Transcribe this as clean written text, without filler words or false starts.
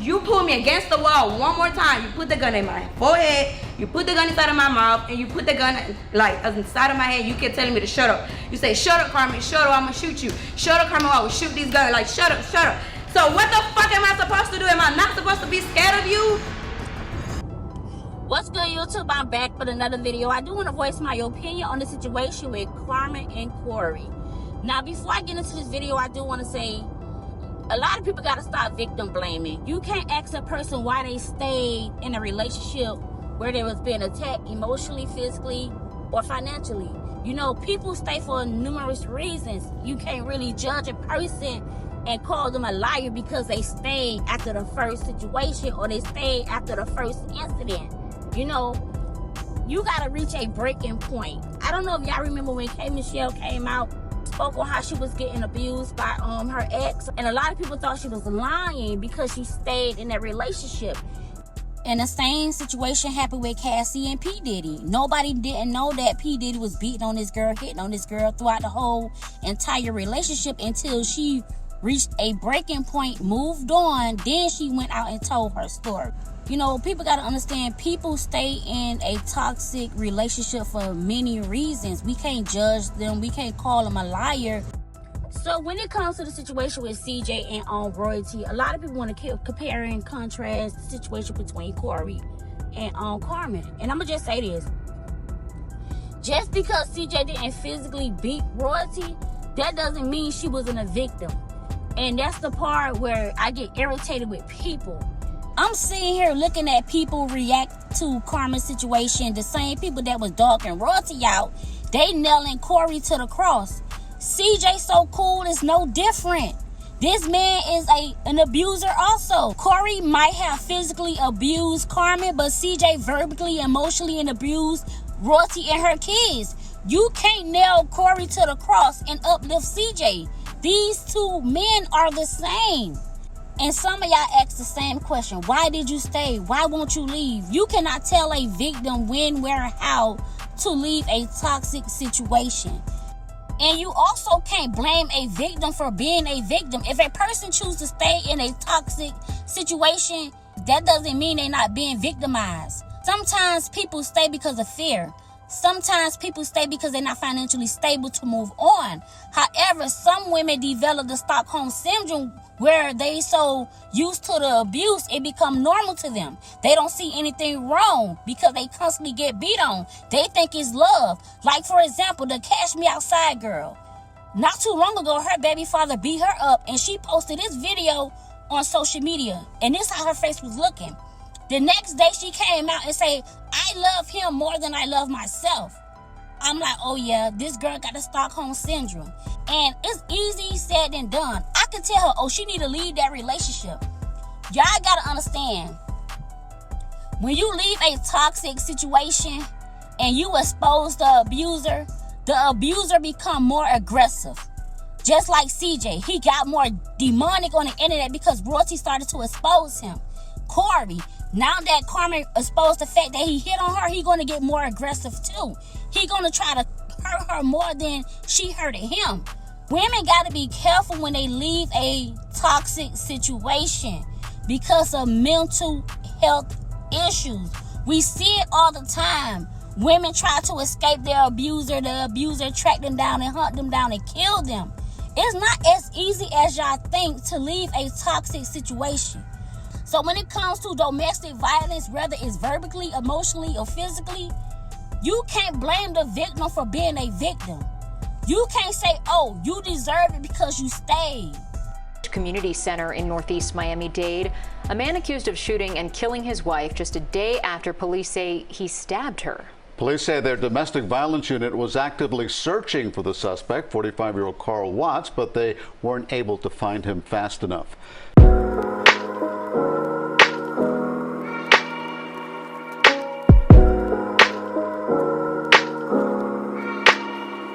You pull me against the wall one more time. You put the gun in my forehead. You put the gun inside of my mouth, and you put the gun like inside of my head. You kept telling me to shut up. You say, shut up, Carmen. Shut up. I'm gonna shoot you. Shut up, Carmen. I will shoot these guns. Like, shut up, shut up. So what the fuck am I supposed to do? Am I not supposed to be scared of you? What's good, YouTube? I'm back with another video. I do want to voice my opinion on the situation with Carmen and Corey. Now, before I get into this video, I do want to say a lot of people got to stop victim blaming. You can't ask a person why they stayed in a relationship where they was being attacked emotionally, physically, or financially. You know, people stay for numerous reasons. You can't really judge a person and call them a liar because they stayed after the first situation or they stayed after the first incident. You know, you got to reach a breaking point. I don't know if y'all remember when K. Michelle came out, spoke on how she was getting abused by her ex, and a lot of people thought she was lying because she stayed in that relationship. And the same situation happened with Cassie and P. Diddy. Nobody didn't know that P. Diddy was beating on this girl, hitting on this girl throughout the whole entire relationship until she reached a breaking point, moved on, then she went out and told her story. You know, people got to understand, people stay in a toxic relationship for many reasons. We can't judge them. We can't call them a liar. So when it comes to the situation with CJ and Royalty, a lot of people want to compare and contrast the situation between Corey and Carmen. And I'm going to just say this. Just because CJ didn't physically beat Royalty, that doesn't mean she wasn't a victim. And that's the part where I get irritated with people. I'm sitting here looking at people react to Carmen's situation. The same people that was dogging Royalty out, they nailing Corey to the cross. CJ so cool is no different. This man is an abuser also. Corey might have physically abused Carmen, but CJ verbally, emotionally, and abused Royalty and her kids. You can't nail Corey to the cross and uplift CJ. These two men are the same. And some of y'all ask the same question. Why did you stay? Why won't you leave? You cannot tell a victim when, where, how to leave a toxic situation. And you also can't blame a victim for being a victim. If a person chooses to stay in a toxic situation, that doesn't mean they're not being victimized. Sometimes people stay because of fear. Sometimes people stay because they're not financially stable to move on. However, some women develop the Stockholm Syndrome where they so used to the abuse, it become normal to them. They don't see anything wrong because they constantly get beat on. They think it's love. Like, for example, the Cash Me Outside girl. Not too long ago, her baby father beat her up and she posted this video on social media. And this is how her face was looking. The next day she came out and said, I love him more than I love myself. I'm like, oh yeah, this girl got the Stockholm Syndrome. And it's easy said than done. I could tell her, oh, she need to leave that relationship. Y'all gotta understand, when you leave a toxic situation and you expose the abuser become more aggressive. Just like CJ, he got more demonic on the internet because Royalty started to expose him. Corey, now that Carmen exposed the fact that he hit on her, he gonna get more aggressive too. He gonna try to hurt her more than she hurted him. Women gotta be careful when they leave a toxic situation because of mental health issues. We see it all the time. Women try to escape their abuser. The abuser track them down and hunt them down and kill them. It's not as easy as y'all think to leave a toxic situation. So when it comes to domestic violence, whether it's verbally, emotionally, or physically, you can't blame the victim for being a victim. You can't say, oh, you deserve it because you stayed. Community Center in Northeast Miami-Dade. A man accused of shooting and killing his wife just a day after police say he stabbed her. Police say their domestic violence unit was actively searching for the suspect, 45-year-old Carl Watts, but they weren't able to find him fast enough.